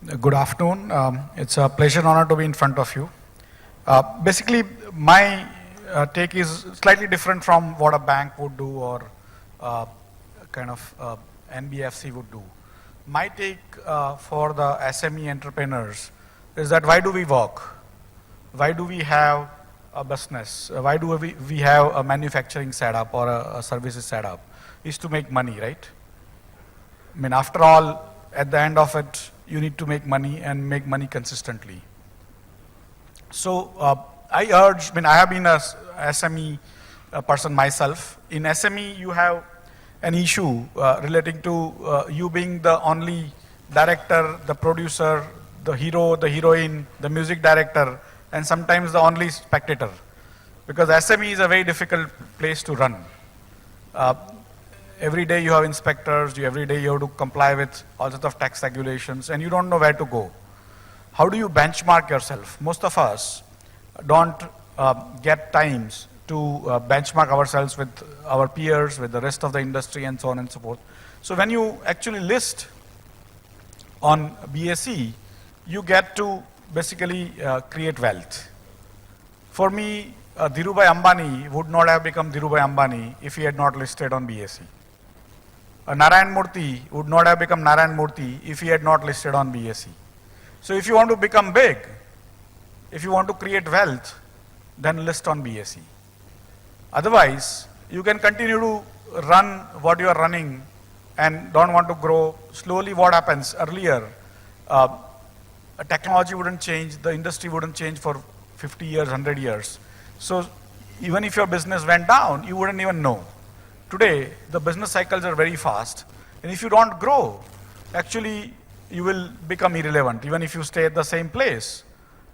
Good afternoon. It's a pleasure and honor to be in front of you. Basically, my take is slightly different from what a bank would do or kind of NBFC would do. My take for the SME entrepreneurs is that why do we work? Why do we have a business? Why do we have a manufacturing setup or a services setup? Is to make money, right? I mean, after all, at the end of it, you need to make money and make money consistently. So I urge, I have been a SME person myself. In SME, you have an issue relating to you being the only director, the producer, the hero, the heroine, the music director, and sometimes the only spectator. Because SME is a very difficult place to run. Every day you have inspectors, every day you have to comply with all sorts of tax regulations, and you don't know where to go. How do you benchmark yourself? Most of us don't get times to benchmark ourselves with our peers, with the rest of the industry, and so on and so forth. So when you actually list on BSE, you get to basically create wealth. For me, Dhirubhai Ambani would not have become Dhirubhai Ambani if he had not listed on BSE. Narayan Murthy would not have become Narayan Murthy if he had not listed on BSE. So if you want to become big, if you want to create wealth, then list on BSE. Otherwise, you can continue to run what you are running and don't want to grow. Slowly what happens earlier, technology wouldn't change, the industry wouldn't change for 50 years, 100 years. So even if your business went down, you wouldn't even know. Today, the business cycles are very fast, and if you don't grow, actually you will become irrelevant. Even if you stay at the same place,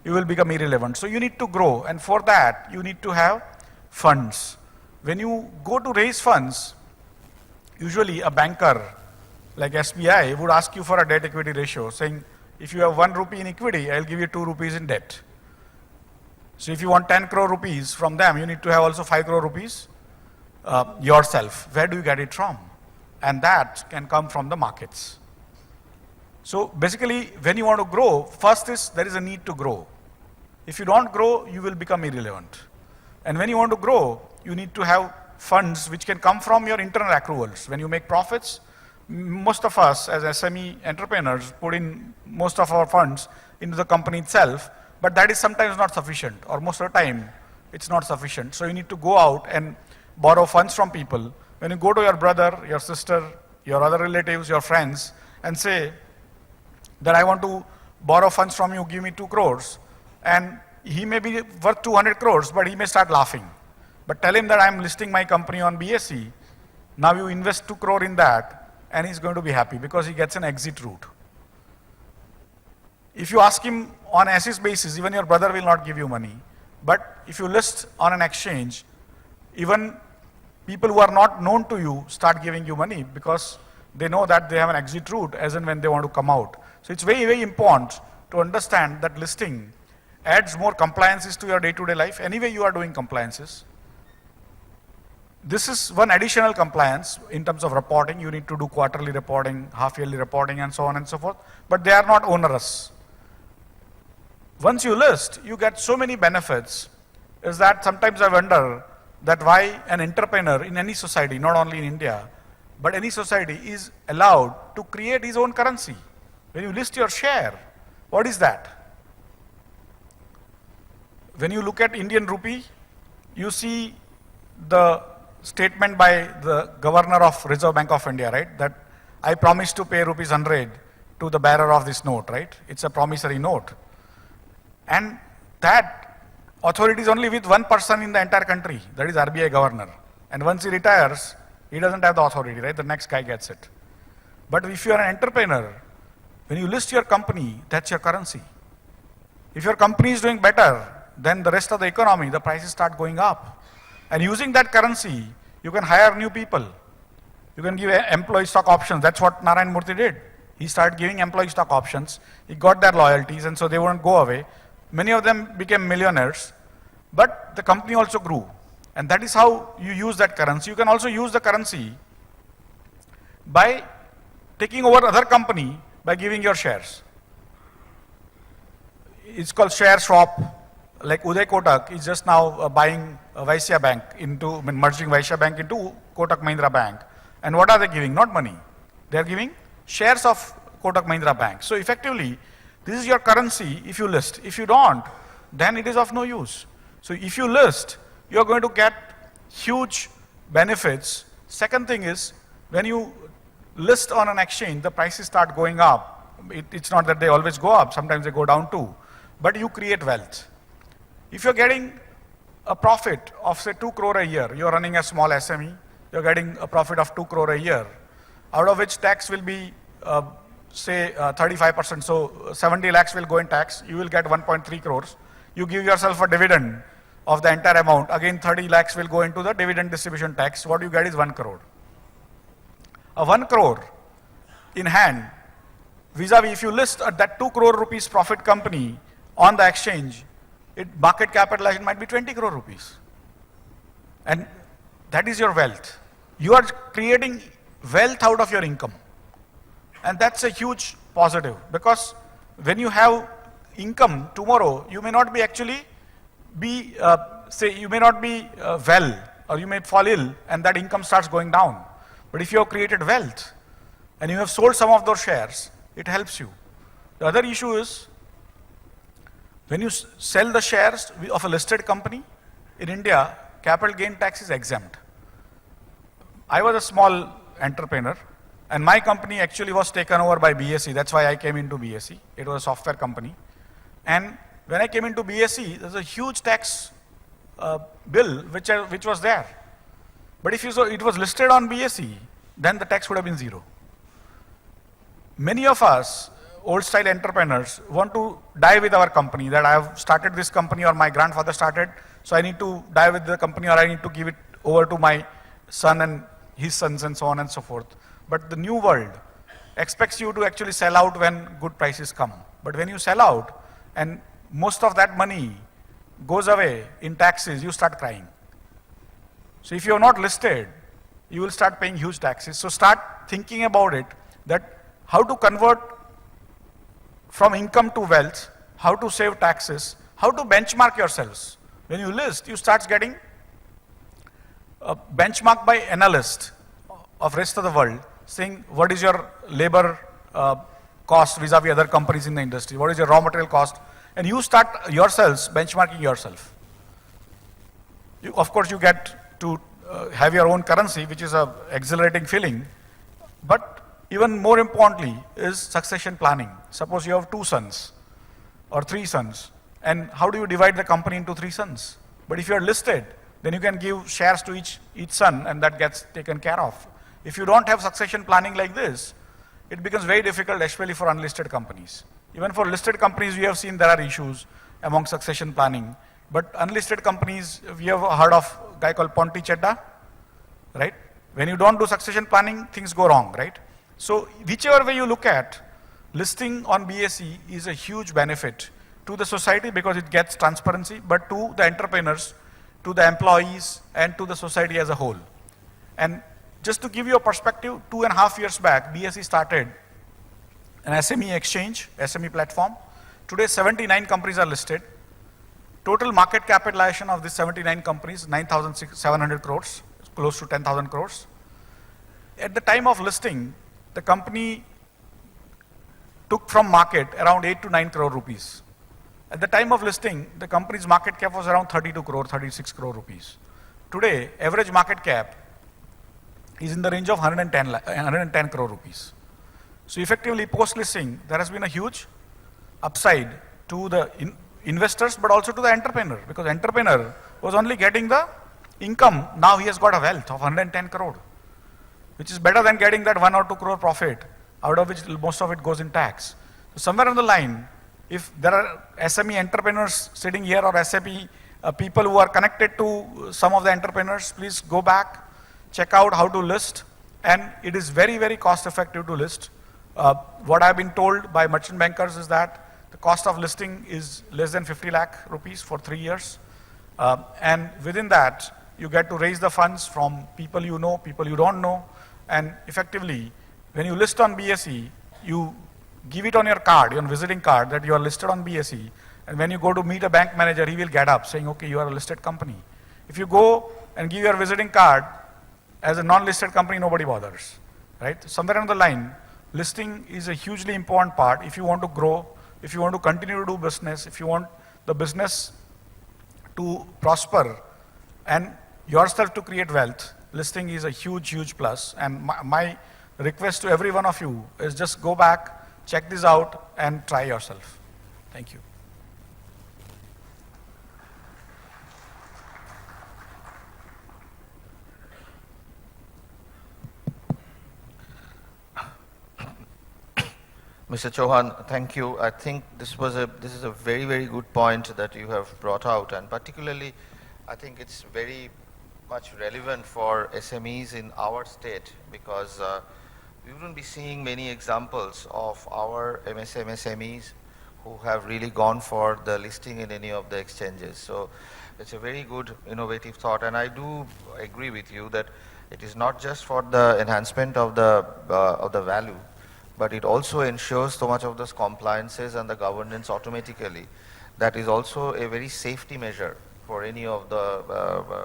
you will become irrelevant. So you need to grow, and for that, you need to have funds. When you go to raise funds, usually a banker like SBI would ask you for a debt equity ratio, saying, if you have 1 rupee in equity, I'll give you 2 rupees in debt. So if you want 10 crore rupees from them, you need to have also 5 crore rupees yourself. Where do you get it from? And that can come from the markets. So basically, when you want to grow, first is there is a need to grow. If you don't grow, you will become irrelevant. And when you want to grow, you need to have funds which can come from your internal accruals. When you make profits, most of us as SME entrepreneurs put in most of our funds into the company itself, but that is sometimes not sufficient, or most of the time it's not sufficient. So you need to go out and borrow funds from people. When you go to your brother, your sister, your other relatives, your friends, and say that I want to borrow funds from you, give me 2 crores, and he may be worth 200 crores, but he may start laughing. But tell him that I'm listing my company on BSE, now you invest 2 crore in that, and he's going to be happy because he gets an exit route. If you ask him on assist basis, even your brother will not give you money. But if you list on an exchange, even people who are not known to you start giving you money because they know that they have an exit route as and when they want to come out. So it's very, very important to understand that listing adds more compliances to your day-to-day life. Anyway, you are doing compliances. This is one additional compliance in terms of reporting. You need to do quarterly reporting, half-yearly reporting, and so on and so forth. But they are not onerous. Once you list, you get so many benefits, is that sometimes I wonder that why an entrepreneur in any society, not only in India, but any society is allowed to create his own currency. When you list your share, what is that? When you look at Indian rupee, you see the statement by the governor of Reserve Bank of India, right? That I promise to pay rupees 100 to the bearer of this note, right? It's a promissory note. And that authority is only with one person in the entire country, that is RBI governor. And once he retires, he doesn't have the authority, right? The next guy gets it. But if you are an entrepreneur, when you list your company, that's your currency. If your company is doing better than the rest of the economy, the prices start going up. And using that currency, you can hire new people. You can give employee stock options. That's what Narayan Murthy did. He started giving employee stock options. He got their loyalties, and so they wouldn't go away. Many of them became millionaires, but the company also grew. And that is how you use that currency. You can also use the currency by taking over other company by giving your shares. it's called share swap. Like Uday Kotak is just now buying Vaishya Bank merging Vaishya Bank into Kotak Mahindra Bank. And what are they giving? Not money. They are giving shares of Kotak Mahindra Bank. So effectively, this is your currency if you list. If you don't, then it is of no use. So if you list, you are going to get huge benefits. Second thing is, when you list on an exchange, the prices start going up. It's not that they always go up, sometimes they go down too. But you create wealth. If you're getting a profit of say 2 crore a year, you're running a small SME, you're getting a profit of 2 crore a year, out of which tax will be say 35%, so 70 lakhs will go in tax, you will get 1.3 crores. You give yourself a dividend of the entire amount, again 30 lakhs will go into the dividend distribution tax, what you get is 1 crore. A 1 crore in hand, vis-a-vis if you list that 2 crore rupees profit company on the exchange, market capitalization might be 20 crore rupees. And that is your wealth. You are creating wealth out of your income. And that's a huge positive, because when you have income tomorrow, you may not be actually be, you may not be well, or you may fall ill and that income starts going down. But if you have created wealth and you have sold some of those shares, it helps you. The other issue is, when you sell the shares of a listed company, in India, capital gain tax is exempt. I was a small entrepreneur, and my company actually was taken over by BSE. That's why I came into BSE. It was a software company. And when I came into BSE, there's a huge tax bill which was there. But if you saw it was listed on BSE, then the tax would have been zero. Many of us, old style entrepreneurs, want to die with our company, that I have started this company or my grandfather started, so I need to die with the company, or I need to give it over to my son and his sons and so on and so forth. But the new world expects you to actually sell out when good prices come. But when you sell out and most of that money goes away in taxes, you start crying. So if you are not listed, you will start paying huge taxes. So start thinking about it, that how to convert from income to wealth, how to save taxes, how to benchmark yourselves. When you list, you start getting benchmarked by analysts of rest of the world, saying what is your labor cost vis-a-vis other companies in the industry, what is your raw material cost, and you start yourselves benchmarking yourself. Of course, you get to have your own currency, which is a exhilarating feeling, but even more importantly is succession planning. Suppose you have 2 sons or 3 sons, and how do you divide the company into 3 sons? But if you are listed, then you can give shares to each son, and that gets taken care of. If you don't have succession planning like this, it becomes very difficult, especially for unlisted companies. Even for listed companies, we have seen there are issues among succession planning. But unlisted companies, we have heard of a guy called Ponti Chedda, right? When you don't do succession planning, things go wrong, right? So whichever way you look at, listing on BSE is a huge benefit to the society because it gets transparency, but to the entrepreneurs, to the employees, and to the society as a whole. And just to give you a perspective, 2.5 years back, BSE started an SME exchange, SME platform. Today, 79 companies are listed. Total market capitalization of these 79 companies, 9,700 crores, close to 10,000 crores. At the time of listing, the company took from market around 8 to 9 crore rupees. At the time of listing, the company's market cap was around 32 crore, 36 crore rupees. Today, average market cap is in the range of 110 crore rupees. So effectively, post-listing, there has been a huge upside to the investors, but also to the entrepreneur, because entrepreneur was only getting the income. Now he has got a wealth of 110 crore, which is better than getting that 1 or 2 crore profit, out of which most of it goes in tax. So somewhere on the line, if there are SME entrepreneurs sitting here or SME people who are connected to some of the entrepreneurs, please go back, check out how to list, and it is very, very cost effective to list. What I've been told by merchant bankers is that the cost of listing is less than 50 lakh rupees for 3 years. And within that, you get to raise the funds from people you know, people you don't know, and effectively, when you list on BSE, you give it on your card, your visiting card, that you are listed on BSE, And when you go to meet a bank manager, he will get up saying, okay, you are a listed company. If you go and give your visiting card as a non-listed company, nobody bothers, right? Somewhere on the line, listing is a hugely important part. If you want to grow, if you want to continue to do business, if you want the business to prosper and yourself to create wealth, listing is a huge, huge plus. And my request to every one of you is just go back, check this out, and try yourself. Thank you. Mr. Chauhan, thank you. I think this is a very, very good point that you have brought out, and particularly I think it's very much relevant for SMEs in our state, because we wouldn't be seeing many examples of our MSMEs who have really gone for the listing in any of the exchanges. So it's a very good innovative thought, and I do agree with you that it is not just for the enhancement of the value, but it also ensures so much of those compliances and the governance automatically. That is also a very safety measure for any of the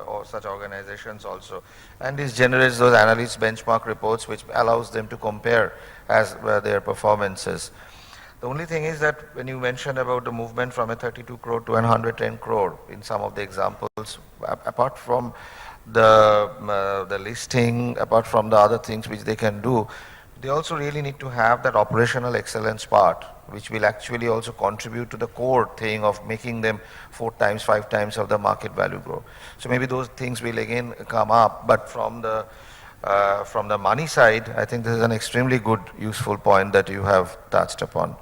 or such organizations also. And this generates those analyst benchmark reports which allows them to compare as their performances. The only thing is that when you mentioned about the movement from a 32 crore to 110 crore in some of the examples, apart from the listing, apart from the other things which they can do, they also really need to have that operational excellence part, which will actually also contribute to the core thing of making them 4 times, 5 times of the market value grow. So maybe those things will again come up, but from the money side, I think this is an extremely good, useful point that you have touched upon.